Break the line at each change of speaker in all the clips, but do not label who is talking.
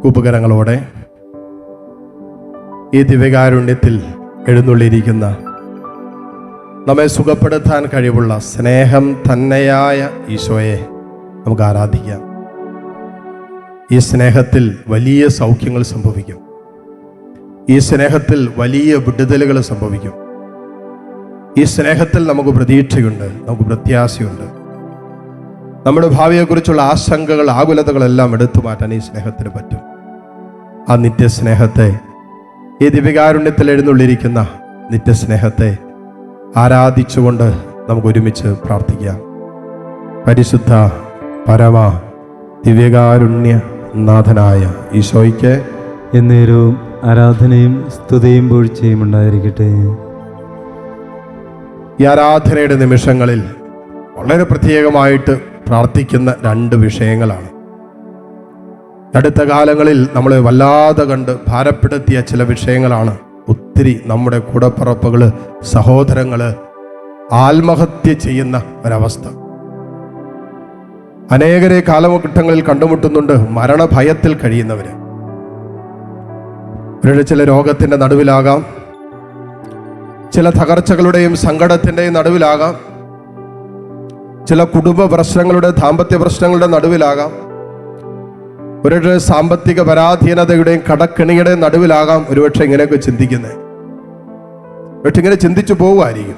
കൂപ്പുകരങ്ങളോടെ ഈ ദിവ്യകാരുണ്യത്തിൽ എഴുന്നള്ളിയിരിക്കുന്ന നമ്മെ സുഖപ്പെടുത്താൻ കഴിവുള്ള സ്നേഹം തന്നെയായ ഈശോയെ നമുക്ക് ആരാധിക്കാം. ഈ സ്നേഹത്തിൽ വലിയ സൗഖ്യങ്ങൾ സംഭവിക്കും. ഈ സ്നേഹത്തിൽ വലിയ വിടുതലുകൾ സംഭവിക്കും. ഈ സ്നേഹത്തിൽ നമുക്ക് പ്രതീക്ഷയുണ്ട്, നമുക്ക് പ്രത്യാശയുണ്ട്. നമ്മുടെ ഭാവിയെക്കുറിച്ചുള്ള ആശങ്കകൾ, ആകുലതകളെല്ലാം എടുത്തു മാറ്റാൻ ഈ സ്നേഹത്തിന് പറ്റും. ആ നിത്യസ്നേഹത്തെ, ഈ ദിവ്യകാരുണ്യത്തിൽ എഴുന്നള്ളിയിരിക്കുന്ന നിത്യസ്നേഹത്തെ ആരാധിച്ചുകൊണ്ട് നമുക്ക് ഒരുമിച്ച് പ്രാർത്ഥിക്കാം. പരിശുദ്ധ പരമ ദിവ്യകാരുണ്യ നാഥനായ ഈശോയ്ക്ക്
എന്നേരവും ആരാധനയും സ്തുതിയും പൂഴ്ചയും ഉണ്ടായിരിക്കട്ടെ.
ഈ ആരാധനയുടെ നിമിഷങ്ങളിൽ വളരെ പ്രത്യേകമായിട്ട് പ്രാർത്ഥിക്കുന്ന രണ്ട് വിഷയങ്ങളാണ്. അടുത്ത കാലങ്ങളിൽ നമ്മളെ വല്ലാതെ കണ്ട് ഭാരപ്പെടുത്തിയ ചില വിഷയങ്ങളാണ്. ഒത്തിരി നമ്മുടെ കൂടപ്പിറപ്പുകൾ, സഹോദരങ്ങൾ ആത്മഹത്യ ചെയ്യുന്ന ഒരവസ്ഥ അനേകരെ കാലഘട്ടങ്ങളിൽ കണ്ടുമുട്ടുന്നുണ്ട്. മരണഭയത്തിൽ കഴിയുന്നവര് ചില രോഗത്തിന്റെ നടുവിലാകാം, ചില തകർച്ചകളുടെയും സങ്കടത്തിന്റെയും നടുവിലാകാം, ചില കുടുംബ പ്രശ്നങ്ങളുടെ, ദാമ്പത്യ പ്രശ്നങ്ങളുടെ നടുവിലാകാം, ഒരു സാമ്പത്തിക പരാധീനതയുടെയും കടക്കെണിയുടെയും നടുവിലാകാം. ഒരുപക്ഷെ ഇങ്ങനെയൊക്കെ ചിന്തിക്കുന്നത്, പക്ഷെ ഇങ്ങനെ ചിന്തിച്ചു പോവുമായിരിക്കും.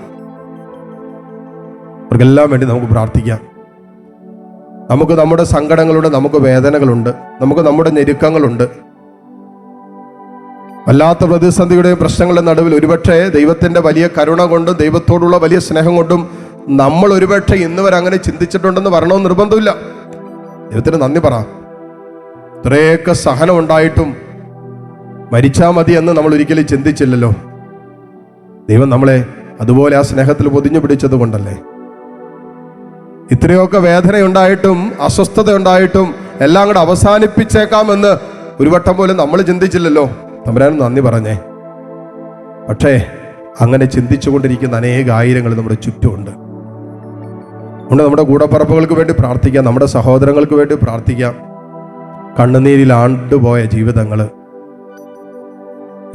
അവർക്കെല്ലാം വേണ്ടി നമുക്ക് പ്രാർത്ഥിക്കാം. നമുക്ക് നമ്മുടെ സങ്കടങ്ങളുണ്ട്, നമുക്ക് വേദനകളുണ്ട്, നമുക്ക് നമ്മുടെ ഞെരുക്കങ്ങളുണ്ട്. വല്ലാത്ത പ്രതിസന്ധിയുടെയും പ്രശ്നങ്ങളുടെ നടുവിൽ ഒരുപക്ഷെ ദൈവത്തിന്റെ വലിയ കരുണ കൊണ്ടും ദൈവത്തോടുള്ള വലിയ സ്നേഹം കൊണ്ടും നമ്മൾ ഒരുപക്ഷെ ഇന്ന് വരെ അങ്ങനെ ചിന്തിച്ചിട്ടുണ്ടെന്ന് വരണമെന്ന് നിർബന്ധമില്ല. ദൈവത്തിന് നന്ദി പറ. ഇത്രയൊക്കെ സഹനം ഉണ്ടായിട്ടും മരിച്ചാൽ മതി എന്ന് നമ്മൾ ഒരിക്കലും ചിന്തിച്ചില്ലല്ലോ. ദൈവം നമ്മളെ അതുപോലെ ആ സ്നേഹത്തിൽ പൊതിഞ്ഞു പിടിച്ചത് കൊണ്ടല്ലേ. ഇത്രയൊക്കെ വേദനയുണ്ടായിട്ടും അസ്വസ്ഥത ഉണ്ടായിട്ടും എല്ലാം കൂടെ അവസാനിപ്പിച്ചേക്കാമെന്ന് ഒരു വട്ടം പോലും നമ്മൾ ചിന്തിച്ചില്ലല്ലോ. തമ്പുരാൻ നന്ദി പറഞ്ഞേ. പക്ഷേ അങ്ങനെ ചിന്തിച്ചുകൊണ്ടിരിക്കുന്ന അനേക ആയിരങ്ങൾ നമ്മുടെ ചുറ്റുമുണ്ട്. അതുകൊണ്ട് നമ്മുടെ കൂടപ്പറപ്പുകൾക്ക് വേണ്ടി പ്രാർത്ഥിക്കാം, നമ്മുടെ സഹോദരങ്ങൾക്ക് വേണ്ടി പ്രാർത്ഥിക്കാം. കണ്ണുനീരിൽ ആണ്ടുപോയ ജീവിതങ്ങൾ,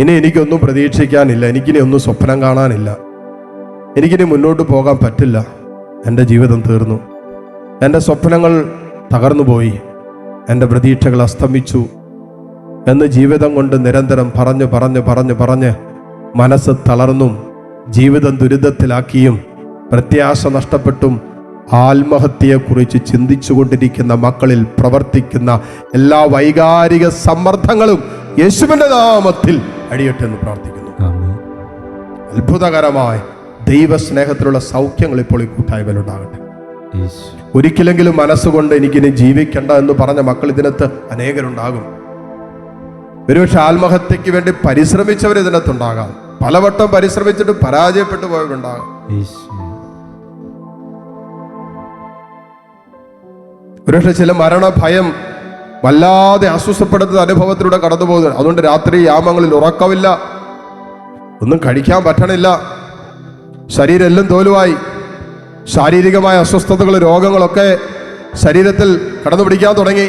ഇനി എനിക്കൊന്നും പ്രതീക്ഷിക്കാനില്ല, എനിക്കിനി ഒന്നും സ്വപ്നം കാണാനില്ല, എനിക്കിനി മുന്നോട്ട് പോകാൻ പറ്റില്ല, എൻ്റെ ജീവിതം തീർന്നു, എൻ്റെ സ്വപ്നങ്ങൾ തകർന്നു പോയി, എൻ്റെ പ്രതീക്ഷകൾ അസ്തമിച്ചു എന്ന് ജീവിതം കൊണ്ട് നിരന്തരം പറഞ്ഞ് മനസ്സ് തളർന്നും ജീവിതം ദുരിതത്തിലാക്കിയും പ്രത്യാശ നഷ്ടപ്പെട്ടും ആത്മഹത്യയെക്കുറിച്ച് ചിന്തിച്ചുകൊണ്ടിരിക്കുന്ന മക്കളിൽ പ്രവർത്തിക്കുന്ന എല്ലാ വൈകാരിക സമ്മർദ്ദങ്ങളും യേശുവിന്റെ നാമത്തിൽ അടിയട്ടെ എന്ന് പ്രാർത്ഥിക്കുന്നു. അത്ഭുതകരമായ ദൈവസ്നേഹത്തിലുള്ള സൗഖ്യങ്ങൾ ഇപ്പോൾ ഈ കൂട്ടായ്മയിലുണ്ടാകട്ടെ. ഒരിക്കലെങ്കിലും മനസ്സുകൊണ്ട് എനിക്കിനി ജീവിക്കണ്ട എന്ന് പറഞ്ഞ മക്കൾ ഇതിനകത്ത് അനേകരുണ്ടാകും. ഒരുപക്ഷെ ആത്മഹത്യക്ക് വേണ്ടി പരിശ്രമിച്ചവർ ഇതിനകത്തുണ്ടാകാം. പലവട്ടം പരിശ്രമിച്ചിട്ട് പരാജയപ്പെട്ടു പോയവരുണ്ടാകാം. ഒരുപക്ഷെ ചില മരണഭയം വല്ലാതെ അസ്വസ്ഥപ്പെടുത്തുന്ന അനുഭവത്തിലൂടെ കടന്നു പോകുന്നത്. അതുകൊണ്ട് രാത്രി യാമങ്ങളിൽ ഉറക്കമില്ല, ഒന്നും കഴിക്കാൻ പറ്റണില്ല, ശരീരം എല്ലാം തോലുവായി, ശാരീരികമായ അസ്വസ്ഥതകൾ, രോഗങ്ങളൊക്കെ ശരീരത്തിൽ കടന്നു പിടിക്കാൻ തുടങ്ങി.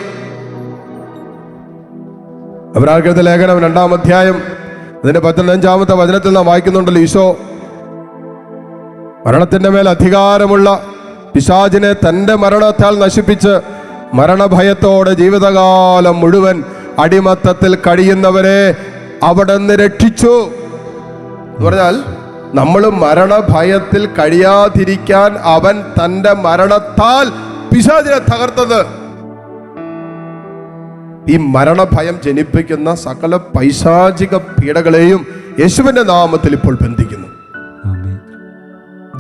എബ്രായർക്കെഴുതിയ ലേഖനം 2-ാം അധ്യായം അതിന്റെ 15-ാമത്തെ വചനത്തിൽ നാം വായിക്കുന്നുണ്ടല്ലോ, ഈശോ മരണത്തിന്റെ മേൽ അധികാരമുള്ള പിശാചിനെ തന്റെ മരണത്താൽ നശിപ്പിച്ച് മരണഭയത്തോടെ ജീവിതകാലം മുഴുവൻ അടിമത്തത്തിൽ കഴിയുന്നവരെ അവിടെ നിന്ന് രക്ഷിച്ചു എന്ന് പറഞ്ഞാൽ, നമ്മൾ മരണഭയത്തിൽ കഴിയാതിരിക്കാൻ അവൻ തന്റെ മരണത്താൽ പിശാചിനെ തകർത്തത്. ഈ മരണഭയം ജനിപ്പിക്കുന്ന സകല പൈശാചിക പീഡകളെയും യേശുവിന്റെ നാമത്തിൽ ഇപ്പോൾ ബന്ധിക്കുന്നു.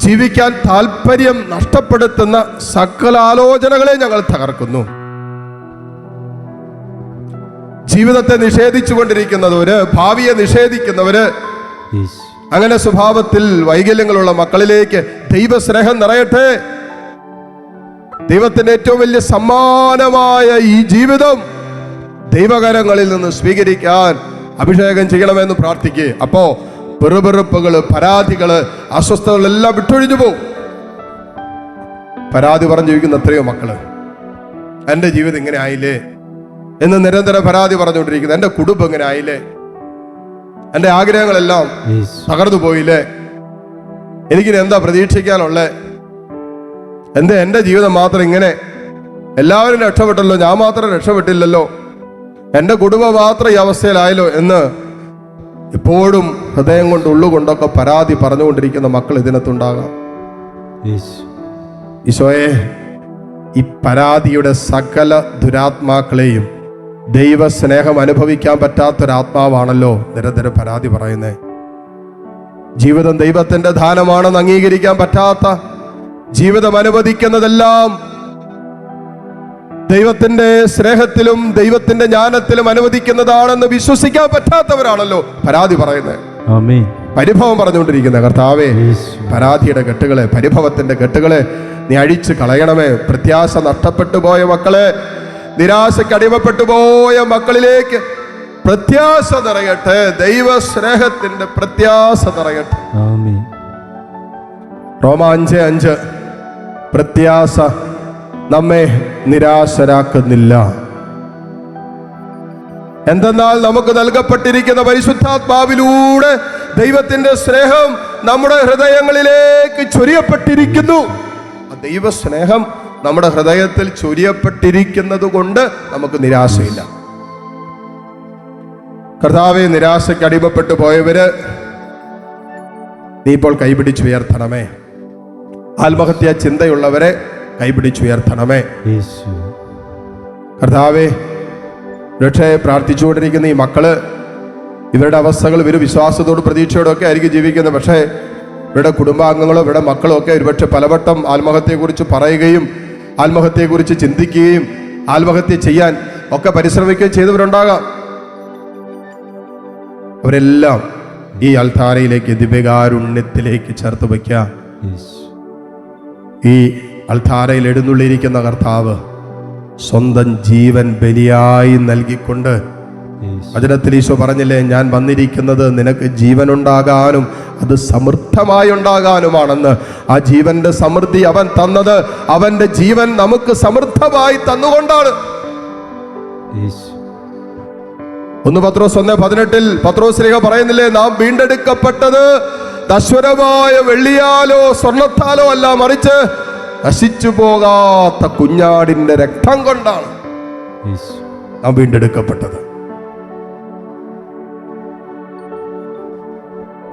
ജീവിക്കാൻ താല്പര്യം നഷ്ടപ്പെടുത്തുന്ന സകല ആലോചനകളെ ഞങ്ങൾ തകർക്കുന്നു. ജീവിതത്തെ നിഷേധിച്ചുകൊണ്ടിരിക്കുന്നവര്, ഭാവിയെ നിഷേധിക്കുന്നവര്, അങ്ങനെ സ്വഭാവത്തിൽ വൈകല്യങ്ങളുള്ള മക്കളിലേക്ക് ദൈവസ്നേഹം നിറയട്ടെ. ദൈവത്തിന്റെ ഏറ്റവും വലിയ സമ്മാനമായ ഈ ജീവിതം ദൈവകരങ്ങളിൽ നിന്ന് സ്വീകരിക്കാൻ അഭിഷേകം ചെയ്യണമെന്ന് പ്രാർത്ഥിക്കുക. അപ്പോ പെറുപെറുപ്പുകള്, പരാതികള്, അസ്വസ്ഥതകളെല്ലാം വിട്ടൊഴിഞ്ഞു പോകും. പരാതി പറഞ്ഞു ജീവിക്കുന്ന എത്രയോ മക്കള്, എൻ്റെ ജീവിതം ഇങ്ങനെ ആയില്ലേ, എന്ന് നിരന്തരം പരാതി പറഞ്ഞുകൊണ്ടിരിക്കുന്നത്. എൻ്റെ കുടുംബം ഇങ്ങനെ ആയില്ലേ, എൻ്റെ ആഗ്രഹങ്ങളെല്ലാം
യേശു
തകർന്നു പോയില്ലേ, എനിക്കിനി എന്താ പ്രതീക്ഷിക്കാനുള്ളത്, എൻ്റെ ജീവിതം മാത്രം ഇങ്ങനെ, എല്ലാവരും രക്ഷപ്പെട്ടല്ലോ, ഞാൻ മാത്രം രക്ഷപ്പെട്ടില്ലല്ലോ, എൻ്റെ കുടുംബം മാത്രം ഈ അവസ്ഥയിലായല്ലോ എന്ന് എപ്പോഴും ഹൃദയം കൊണ്ട് ഉള്ളുകൊണ്ടൊക്കെ പരാതി പറഞ്ഞുകൊണ്ടിരിക്കുന്ന മക്കൾ ഇതിനകത്തുണ്ടാകാം.
യേശു
ഈശോയെ, ഈ പരാതിയുടെ സകല ദുരാത്മാക്കളെയും ദൈവസ്നേഹം അനുഭവിക്കാൻ പറ്റാത്തൊരാത്മാവാണല്ലോ നിരന്തരം പരാതി പറയുന്നത്. ജീവിതം ദൈവത്തിന്റെ ദാനമാണെന്ന് അംഗീകരിക്കാൻ പറ്റാത്ത, ജീവിതം അനുവദിക്കുന്നതെല്ലാം ദൈവത്തിന്റെ സ്നേഹത്തിലും ദൈവത്തിന്റെ ജ്ഞാനത്തിലും അനുവദിക്കുന്നതാണെന്ന് വിശ്വസിക്കാൻ പറ്റാത്തവരാണല്ലോ പരാതി പറയുന്നത്,
ആമേൻ.
പരിഭവം പറഞ്ഞുകൊണ്ടിരിക്കുന്നത്. കർത്താവേ,
യേശു
പരാതിയുടെ കെട്ടുകളെ, പരിഭവത്തിന്റെ കെട്ടുകളെ നീ അഴിച്ചു കളയണമേ. പ്രത്യാശ നഷ്ടപ്പെട്ടു പോയ മക്കളെ, നിരാശയ്ക്ക് അടിമപ്പെട്ടു പോയ മക്കളിലേക്ക് പ്രത്യാശ നിറയട്ടെ, ദൈവ സ്നേഹത്തിന്റെ പ്രത്യാശ നിറയട്ടെ.
ആമേൻ.
റോമാ 5:5 പ്രത്യാശ നമ്മെ നിരാശരാക്കുന്നില്ല. എന്തെന്നാൽ നമുക്ക് നൽകപ്പെട്ടിരിക്കുന്ന പരിശുദ്ധാത്മാവിലൂടെ ദൈവത്തിന്റെ സ്നേഹം നമ്മുടെ ഹൃദയങ്ങളിലേക്ക് ചൊരിയപ്പെട്ടിരിക്കുന്നു. ആ ദൈവ സ്നേഹം നമ്മുടെ ഹൃദയത്തിൽ ചൊരിയപ്പെട്ടിരിക്കുന്നത് കൊണ്ട് നമുക്ക് നിരാശയില്ല. കർത്താവേ, നിരാശയ്ക്ക് അടിമപ്പെട്ടു പോയവര് നീ ഇപ്പോൾ കൈപിടിച്ചുയർത്തണമേ. ആത്മഹത്യാ ചിന്തയുള്ളവരെ കൈപിടിച്ചുയർത്തണമേ.
യേശു
കർത്താവേ, രക്ഷയെ പ്രാർത്ഥിച്ചുകൊണ്ടിരിക്കുന്ന ഈ മക്കള്, ഇവരുടെ അവസ്ഥകൾ ഇവർ വിശ്വാസത്തോട് പ്രതീക്ഷയോടും ഒക്കെ ആയിരിക്കും ജീവിക്കുന്നത്. പക്ഷേ ഇവരുടെ കുടുംബാംഗങ്ങളോ ഇവരുടെ മക്കളോ ഒക്കെ ഒരുപക്ഷെ പലവട്ടം ആത്മഹത്യയെക്കുറിച്ച് പറയുകയും ആത്മഹത്യയെക്കുറിച്ച് ചിന്തിക്കുകയും ആത്മഹത്യ ചെയ്യാൻ ഒക്കെ പരിശ്രമിക്കുകയും ചെയ്തവരുണ്ടാകാം. അവരെല്ലാം ഈ അൾത്താരയിലേക്ക്, ദിവ്യകാരുണ്യത്തിലേക്ക് ചേർത്ത് വയ്ക്കാം.
യേശു
ഈ അൾത്താരയിൽ എഴുന്നള്ളിയിരിക്കുന്ന കർത്താവ് സ്വന്തം ജീവൻ ബലിയായി നൽകിക്കൊണ്ട്,
യേശു
വചനത്തിൽ ഈശോ പറഞ്ഞില്ലേ, ഞാൻ വന്നിരിക്കുന്നത് നിനക്ക് ജീവനുണ്ടാകാനും അത് സമൃദ്ധമായി ഉണ്ടാകാനുമാണെന്ന്. ആ ജീവന്റെ സമൃദ്ധി അവൻ തന്നത് അവന്റെ ജീവൻ നമുക്ക് സമൃദ്ധമായി തന്നുകൊണ്ടാണ്.
യേശു
1 പത്രോസ് 1:18 പത്രോസ് ശ്ലീഹ പറയുന്നില്ലേ, നാം വീണ്ടെടുക്കപ്പെട്ടത് നശ്വരമായ വെള്ളിയാലോ സ്വർണത്താലോ അല്ല, മറിച്ച് നശിച്ചു പോകാത്ത കുഞ്ഞാടിന്റെ രക്തം കൊണ്ടാണ്
യേശു
നാം വീണ്ടെടുക്കപ്പെട്ടത്.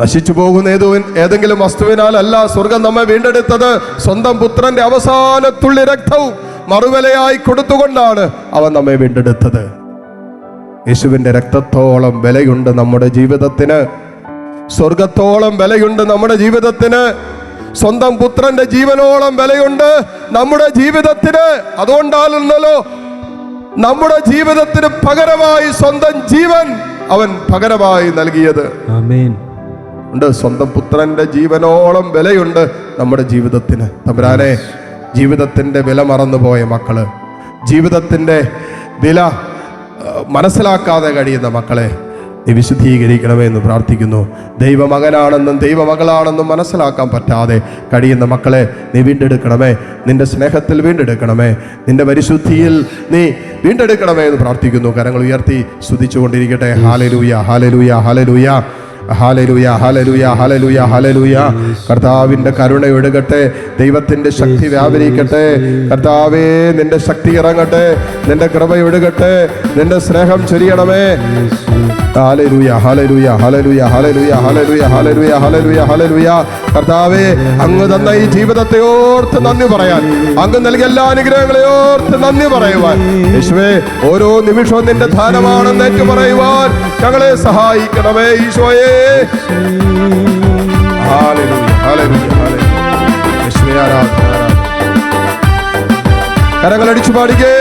നശിച്ചു പോകുന്ന ഏതെങ്കിലും വസ്തുവിനാലല്ല സ്വർഗം നമ്മെ വീണ്ടെടുത്തത്. സ്വന്തം പുത്രന്റെ അവസാനത്തുള്ളി രക്തവും മറുവിലയായി കൊടുത്തുകൊണ്ടാണ് അവൻ നമ്മെ വീണ്ടെടുത്തത്. യേശുവിന്റെ രക്തത്തോളം വിലയുണ്ട് നമ്മുടെ ജീവിതത്തിന്, സ്വർഗത്തോളം വിലയുണ്ട് നമ്മുടെ ജീവിതത്തിന്, സ്വന്തം പുത്രന്റെ ജീവനോളം വിലയുണ്ട് നമ്മുടെ ജീവിതത്തിന്. അതുകൊണ്ടാണല്ലോ നമ്മുടെ ജീവിതത്തിന് പകരമായി സ്വന്തം ജീവൻ അവൻ പകരമായി നൽകിയത്.
ആമേൻ.
ഉണ്ട്, സ്വന്തം പുത്രന്റെ ജീവനോളം വിലയുണ്ട് നമ്മുടെ ജീവിതത്തിന്. തമ്പുരാനെ, ജീവിതത്തിന്റെ വില മറന്നുപോയ മക്കള്, ജീവിതത്തിന്റെ വില മനസ്സിലാക്കാതെ കഴിയുന്ന മക്കളെ നീ വിശുദ്ധീകരിക്കണമേ എന്ന് പ്രാർത്ഥിക്കുന്നു. ദൈവമകനാണെന്നും ദൈവമകളാണെന്നും മനസ്സിലാക്കാൻ പറ്റാതെ കഴിയുന്ന മക്കളെ നീ വീണ്ടെടുക്കണമേ, നിന്റെ സ്നേഹത്തിൽ വീണ്ടെടുക്കണമേ, നിന്റെ പരിശുദ്ധിയിൽ നീ വീണ്ടെടുക്കണമേ എന്ന് പ്രാർത്ഥിക്കുന്നു. കരങ്ങൾ ഉയർത്തി സ്തുതിച്ചുകൊണ്ടിരിക്കട്ടെ. ഹല്ലേലൂയ, ഹല്ലേലൂയ, ഹല്ലേലൂയ, ഹല്ലേലൂയ, ഹല്ലേലൂയ, ഹല്ലേലൂയ, ഹല്ലേലൂയ. കർത്താവിന്റെ കരുണ ഒഴുകട്ടെ, ദൈവത്തിന്റെ ശക്തി വ്യാപരിക്കട്ടെ. കർത്താവേ, നിന്റെ ശക്തി ഇറങ്ങട്ടെ, നിന്റെ കൃപ ഒഴുകട്ടെ, നിന്റെ സ്നേഹം ചൊരിയണമേ. ഹല്ലേലൂയ, ഹല്ലേലൂയ, ഹല്ലേലൂയ, ഹല്ലേലൂയ, ഹല്ലേലൂയ, ഹല്ലേലൂയ, ഹല്ലേലൂയ, ഹല്ലേലൂയ. കർത്താവേ, അങ്ങ് തന്ന ഈ ജീവിതത്തെ ഓർത്ത് നന്ദി പറയാൻ, അങ്ങ് നൽകിയ എല്ലാ അനുഗ്രഹങ്ങളെ ഓർത്ത് നന്ദി പറയുവാൻ, യേശുവേ, ഓരോ നിമിഷവും നിന്റെ ദാനമാണെന്ന് ഏറ്റു പറയുവാൻ ഞങ്ങളെ സഹായിക്കണമേ ഈശോയെ. ഹല്ലേലൂയ, ഹല്ലേലൂയ, ഹല്ലേലൂയ. യേശുവേ, ആരാധന, ആരാധന. കരങ്ങൾ അടിച്ചു പാടിക്കേ.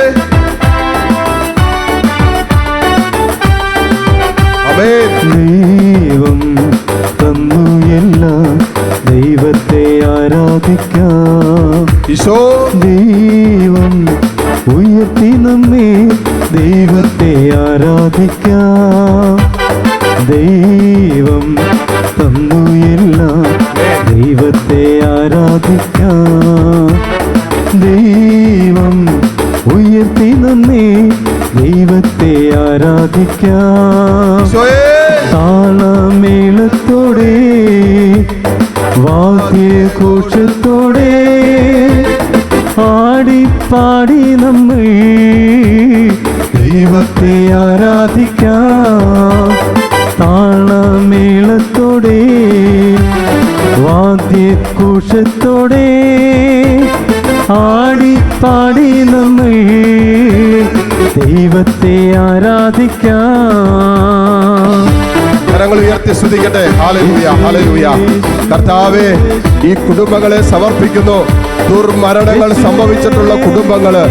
ദൈവം തന്നു എല്ലാം, ദൈവത്തെ ആരാധിക്കാം.
ഈശോ
ദൈവം ഉയർത്തി നമ്മെ, ദൈവത്തെ ആരാധിക്കാം. ദൈവം തന്നു എല്ലാം, ദൈവത്തെ ആരാധിക്കാം. ദൈവം ഉയർത്തി നമ്മെ, ദൈവത്തെ ആരാധിക്കാം.
ഈശോയേ,
താളമേളത്തോടെ വാദ്യഘോഷത്തോടെ ആടിപ്പാടി നമ്മൾ ദൈവത്തെ ആരാധിക്കാം. താളമേളത്തോടെ വാദ്യഘോഷത്തോടെ ആടിപ്പാടി നമ്മൾ ദൈവത്തെ ആരാധിക്കാം.
കരങ്ങൾ ഉയർത്തി സ്തുതിക്കട്ടെ. ഹല്ലേലൂയ, ഹല്ലേലൂയ. കർത്താവേ, ഈ കുടുംബങ്ങളെ സമർപ്പിക്കുന്നു. ദുർമരണങ്ങൾ സംഭവിച്ചിട്ടുള്ള കുടുംബങ്ങള്,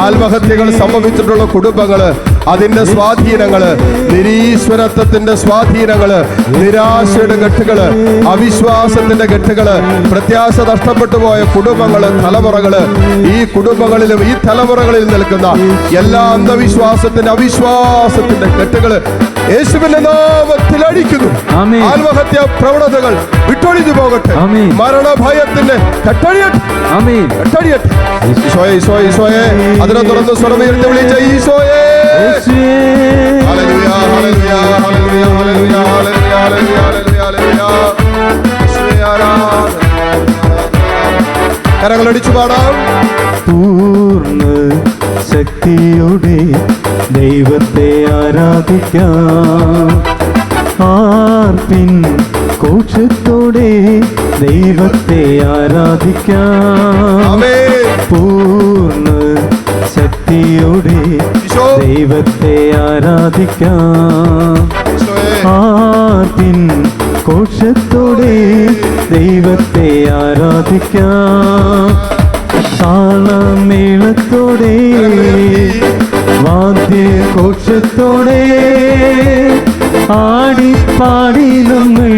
ആത്മഹത്യകൾ സംഭവിച്ചിട്ടുള്ള കുടുംബങ്ങള്, അതിന്റെ സ്വാധീനങ്ങള്, നിരീശ്വരത്വത്തിന്റെ സ്വാധീനങ്ങള്, നിരാശയുടെ കെട്ടുകള്, അവിശ്വാസത്തിന്റെ കെട്ടുകള്, പ്രത്യാശ നഷ്ടപ്പെട്ടു പോയ കുടുംബങ്ങള്, തലമുറകള്, ഈ കുടുംബങ്ങളിലും ഈ തലമുറകളിൽ നിൽക്കുന്ന എല്ലാ അന്ധവിശ്വാസത്തിന്റെ അവിശ്വാസത്തിന്റെ കെട്ടുകള് യേശുവിന്റെ നാമത്തിൽ അടിക്കുന്നു. ആത്മഹത്യ പ്രവണതകൾ വിട്ടൊഴിഞ്ഞു പോകട്ടെ. മരണഭയത്തിന്റെ കെട്ടഴിയട്ടെ. ഈശോയെ, ഈശോയെ, ഈശോയെ. അതിനെ തുറന്ന് സ്വരമുയർത്തി വിളിച്ച ഈശോയെ. ഹല്ലേലൂയ, ഹല്ലേലൂയ, ഹല്ലേലൂയ, ഹല്ലേലൂയ, ഹല്ലേലൂയ, ഹല്ലേലൂയ, ഹല്ലേലൂയ. ഈശോയെ ആരാധന. കരങ്ങളടിച്ചു പാടാം.
പൂർണ്ണ ശക്തിയോടെ ദൈവത്തെ ആരാധിക്കാം. ആർപ്പിൻ കോശത്തോടെ ദൈവത്തെ ആരാധിക്കാം. പൂർണ്ണ ശക്തിയോടെ ദൈവത്തെ ആരാധിക്കാം. ആർപ്പിൻ കോശത്തോടെ ദൈവത്തെ ആരാധിക്കാം. താളമേളത്തോടെ വാദ്യഘോഷത്തോടെ ആടിപ്പാടി നമ്മൾ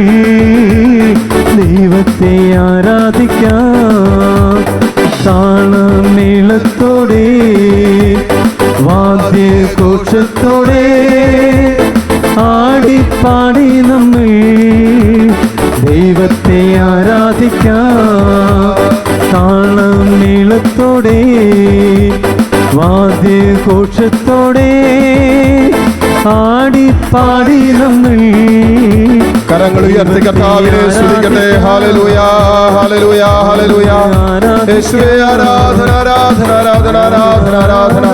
ദൈവത്തെ ആരാധിക്കാം. താളമേളത്തോടെ വാദ്യഘോഷത്തോടെ ആടിപ്പാടി നമ്മൾ ദൈവത്തെ ആരാധിക്കാം. താളമേളത്തോടെ വാദ്യഘോഷത്തോടെ ആടിപ്പാടി നമ്മൾ.
കരങ്ങൾ ഉയർത്തി കർത്താവിനെ സ്തുതിക്കട്ടെ. ഹല്ലേലൂയ, ഹല്ലേലൂയ, ഹല്ലേലൂയ. യേശുവേ ആരാധന, ആരാധന, ആരാധന, ആരാധന, ആരാധന.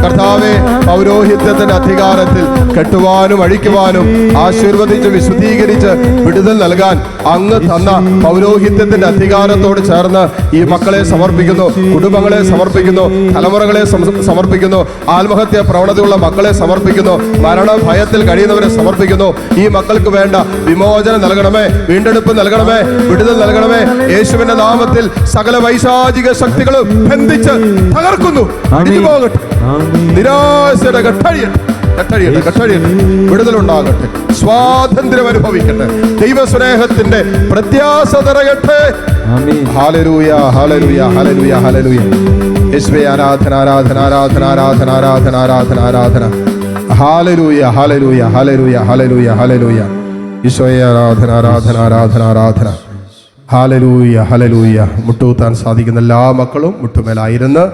കർത്താവേ, പൗരോഹിത്യത്തിന്റെ അധികാരത്തിൽ കെട്ടുവാനും അഴിക്കുവാനും ആശീർവദിച്ച് വിശുദ്ധീകരിച്ച് വിടുതൽ നൽകാൻ അങ്ങ് തന്ന പൗരോഹിത്യത്തിന്റെ അധികാരത്തോട് ചേർന്ന് ഈ മക്കളെ സമർപ്പിക്കുന്നു, കുടുംബങ്ങളെ സമർപ്പിക്കുന്നു, തലമുറകളെ സമർപ്പിക്കുന്നു, ആത്മഹത്യ പ്രവണതയുള്ള മക്കളെ സമർപ്പിക്കുന്നു, മരണ ഭയത്തിൽ കഴിയുന്നവരെ സമർപ്പിക്കുന്നു. ഈ മക്കൾക്ക് വേണ്ട വിമോചനം നൽകണമേ, വീണ്ടെടുപ്പ് നൽകണമേ, വിടുതൽ നൽകണമേ. യേശുവിന്റെ നാമത്തിൽ സകല വൈശാചിക ശക്തികളും ബന്ധിച്ച് തകർക്കുന്നു. പോകട്ടെ. നിരാശയുടെ കെട്ടഴിയട്ടെ, വിടുതലുണ്ടാകട്ടെ, സ്വാതന്ത്ര്യം അനുഭവിക്കട്ടെ, ദൈവസ്നേഹത്തിന്റെ പ്രത്യാശ നിറയട്ടെ. ഹല്ലേലൂയ, ഹല്ലേലൂയ, ഹല്ലേലൂയ, ഹല്ലേലൂയ. യേശുവേ ആരാധന, ആരാധന, ആരാധന, ആരാധന, ആരാധന, ആരാധന, ആരാധന. ഹല്ലേലൂയ, ഹല്ലേലൂയ, ഹല്ലേലൂയ, ഹല്ലേലൂയ, ഹല്ലേലൂയ. ഈശോയെ ആരാധന, ആരാധന, ആരാധന, ആരാധന. Hallelujah, hallelujah. മുട്ടുകുത്താൻ സാധിക്കുന്ന എല്ലാ മക്കളും മുട്ടുമേലായിരുന്ന്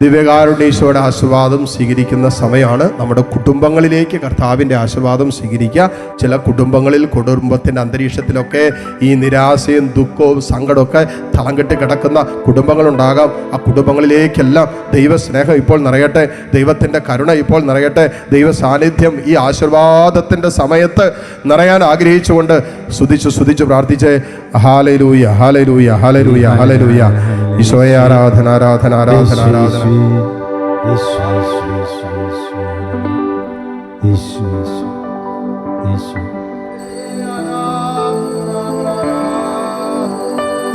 ദിവ്യകാരുണ്യേശോയുടെ ആശീർവാദം സ്വീകരിക്കുന്ന സമയമാണ്. നമ്മുടെ കുടുംബങ്ങളിലേക്ക് കർത്താവിൻ്റെ ആശീർവാദം സ്വീകരിക്കുക. ചില കുടുംബങ്ങളിൽ കുടുംബത്തിൻ്റെ അന്തരീക്ഷത്തിലൊക്കെ ഈ നിരാശയും ദുഃഖവും സങ്കടമൊക്കെ തളം കെട്ടി കിടക്കുന്ന കുടുംബങ്ങളുണ്ടാകാം. ആ കുടുംബങ്ങളിലേക്കെല്ലാം ദൈവസ്നേഹം ഇപ്പോൾ നിറയട്ടെ, ദൈവത്തിൻ്റെ കരുണ ഇപ്പോൾ നിറയട്ടെ, ദൈവ സാന്നിധ്യം ഈ ആശീർവാദത്തിൻ്റെ സമയത്ത് നിറയാൻ ആഗ്രഹിച്ചുകൊണ്ട് സ്തുതിച്ച് പ്രാർത്ഥിച്ചേ. ഹല്ലേലൂയ, ഹല്ലേലൂയ, ഹല്ലേലൂയ, ഹല്ലേലൂയ. ഈശോയെ ആരാധന, ആരാധന, ആരാധന, ആരാധന.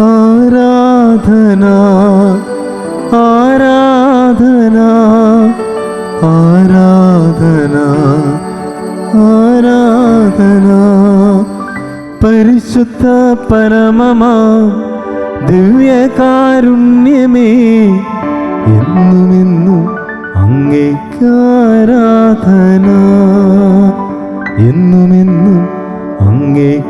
ആരാധന, ആരാധന, ആരാധന, ആരാധന. പരിശുദ്ധ പരമമാ ദിവ്യകാരുണ്യമേ, എന്നുമെന്നും അങ്ങേക്കാരാധന, എന്നുമെന്നും അങ്ങേക്കാരാധന.